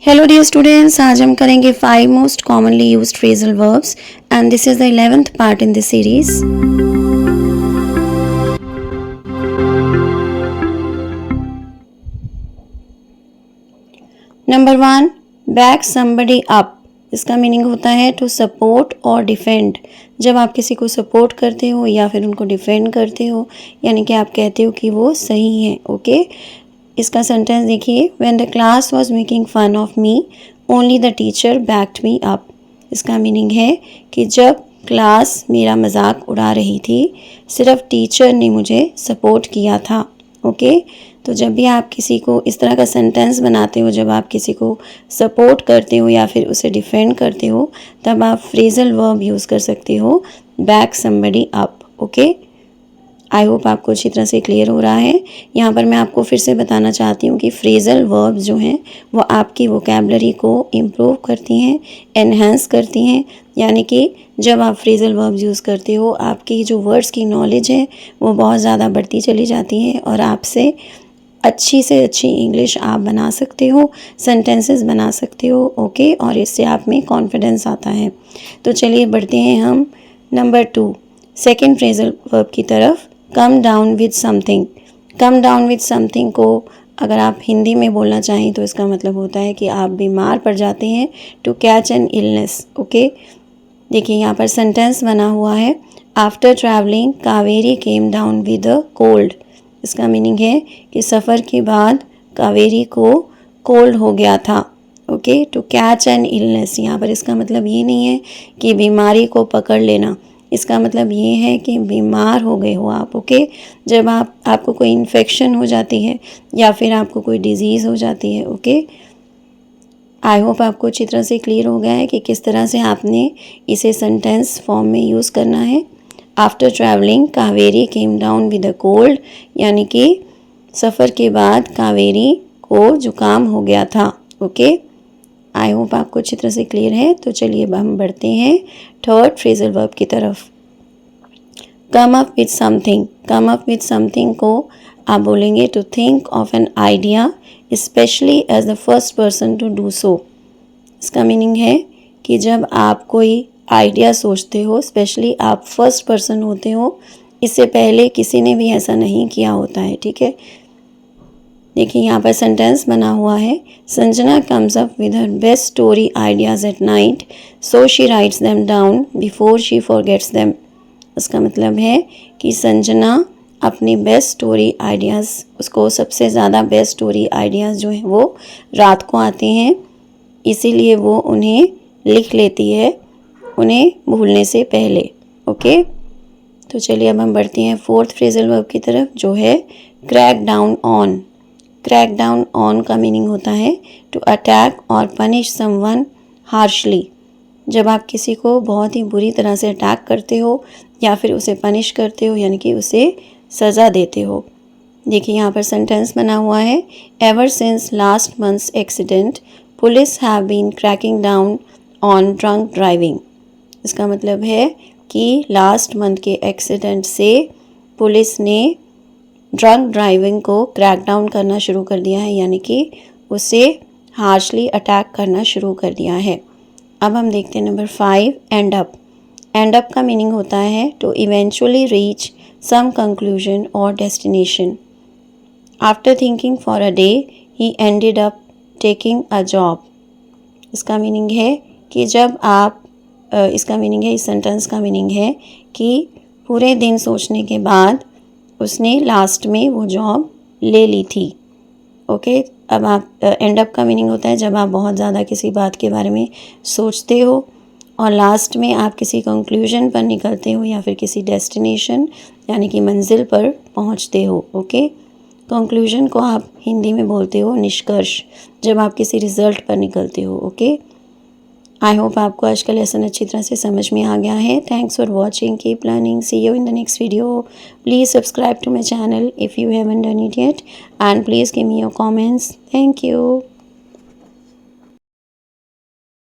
Hello dear students, आज हम करेंगे 5 most commonly used phrasal verbs and this is the 11th part in this series. Number 1, back somebody up. इसका meaning होता है to support और defend. जब आप किसी को सपोर्ट करते हो या फिर उनको डिफेंड करते हो, यानी कि आप कहते हो कि वो सही है। ओके, इसका सेंटेंस देखिए, when the class was making fun of me only the teacher backed me up. इसका मीनिंग है कि जब क्लास मेरा मजाक उड़ा रही थी, सिर्फ टीचर ने मुझे सपोर्ट किया था। ओके, तो जब भी आप किसी को इस तरह का सेंटेंस बनाते हो, जब आप किसी को सपोर्ट करते हो या फिर उसे डिफेंड करते हो, तब आप फ्रेजल वर्ब यूज़ कर सकते हो, back somebody up. Okay, I hope आपको अच्छी तरह से क्लियर हो रहा है। यहाँ पर मैं आपको फिर से बताना चाहती हूँ कि फ्रेजल वर्ब्स जो हैं वो आपकी वोकैबलरी को इम्प्रूव करती हैं, एनहेंस करती हैं। यानी कि जब आप फ्रेजल वर्ब्स यूज़ करते हो, आपकी जो वर्ड्स की नॉलेज है वो बहुत ज़्यादा बढ़ती चली जाती है और आपसे अच्छी से अच्छी इंग्लिश आप बना सकते हो, सेंटेंसेस बना सकते हो। ओके, और इससे आप में कॉन्फिडेंस आता है। तो चलिए बढ़ते हैं हम नंबर 2 सेकेंड फ्रेजल वर्ब की तरफ, come down with something. Come down with something को अगर आप हिंदी में बोलना चाहें तो इसका मतलब होता है कि आप बीमार पड़ जाते हैं, to catch an illness. Okay, देखिए यहाँ पर सेंटेंस बना हुआ है, after travelling Kaveri came down with a cold. इसका मीनिंग है कि सफ़र के बाद कावेरी को कोल्ड हो गया था। Okay, to catch an illness, यहाँ पर इसका मतलब ये नहीं है कि बीमारी को पकड़ लेना, इसका मतलब ये है कि बीमार हो गए हो आप। ओके, जब आपको कोई इन्फेक्शन हो जाती है या फिर आपको कोई डिजीज़ हो जाती है। ओके, आई होप आपको अच्छी तरह से क्लियर हो गया है कि किस तरह से आपने इसे सेंटेंस फॉर्म में यूज़ करना है। After travelling Kaveri came down with a cold, यानी कि सफ़र के बाद कावेरी को जुकाम हो गया था। ओके, आई होप आपको अच्छी तरह से क्लियर है। तो चलिए अब हम बढ़ते हैं थर्ड फ्रेजल वर्ब की तरफ, come up with something. Come up with something को आप बोलेंगे to think of an idea specially as the first person to do so. इसका मीनिंग है कि जब आप कोई आइडिया सोचते हो, स्पेशली आप फर्स्ट पर्सन होते हो, इससे पहले किसी ने भी ऐसा नहीं किया होता है। ठीक है, देखिए यहाँ पर सेंटेंस बना हुआ है, Sanjana comes up with her best story ideas at night so she writes them down before she forgets them. इसका मतलब है कि संजना अपनी बेस्ट स्टोरी आइडियाज़, उसको सबसे ज़्यादा बेस्ट स्टोरी आइडियाज़ जो हैं वो रात को आते हैं, इसीलिए वो उन्हें लिख लेती है उन्हें भूलने से पहले। ओके, तो चलिए अब हम बढ़ते हैं फोर्थ फ्रेजल वर्ब की तरफ, जो है crack down on. Crack down on का मीनिंग होता है टू अटैक और पनिश समवन हार्शली। जब आप किसी को बहुत ही बुरी तरह से अटैक करते हो या फिर उसे पनिश करते हो, यानी कि उसे सज़ा देते हो। देखिए यहाँ पर सेंटेंस बना हुआ है, ever since last month's accident police have been cracking down on drunk driving. इसका मतलब है कि लास्ट मंथ के एक्सीडेंट से पुलिस ने ड्रंक ड्राइविंग को क्रैक डाउन करना शुरू कर दिया है, यानी कि उसे हार्शली अटैक करना शुरू कर दिया है। अब हम देखते हैं number 5, end up. End up का मीनिंग होता है to eventually reach some conclusion और destination. After thinking for a day he ended up taking a job. इसका मीनिंग है कि जब आप इसका मीनिंग है, इस सेंटेंस का मीनिंग है कि पूरे दिन सोचने के बाद उसने लास्ट में वो जॉब ले ली थी। ओके, अब आप एंड अप का मीनिंग होता है जब आप बहुत ज़्यादा किसी बात के बारे में सोचते हो और लास्ट में आप किसी कंक्लूजन पर निकलते हो या फिर किसी डेस्टिनेशन यानी कि मंजिल पर पहुंचते हो। ओके, कंक्लूजन को आप हिंदी में बोलते हो निष्कर्ष, जब आप किसी रिजल्ट पर निकलते हो। ओके, आई होप आपको आज का लेसन अच्छी तरह से समझ में आ गया है। Thanks for watching, keep learning, see you in the next video. Please subscribe to my channel if you haven't done it yet, and please give me your comments. Thank you.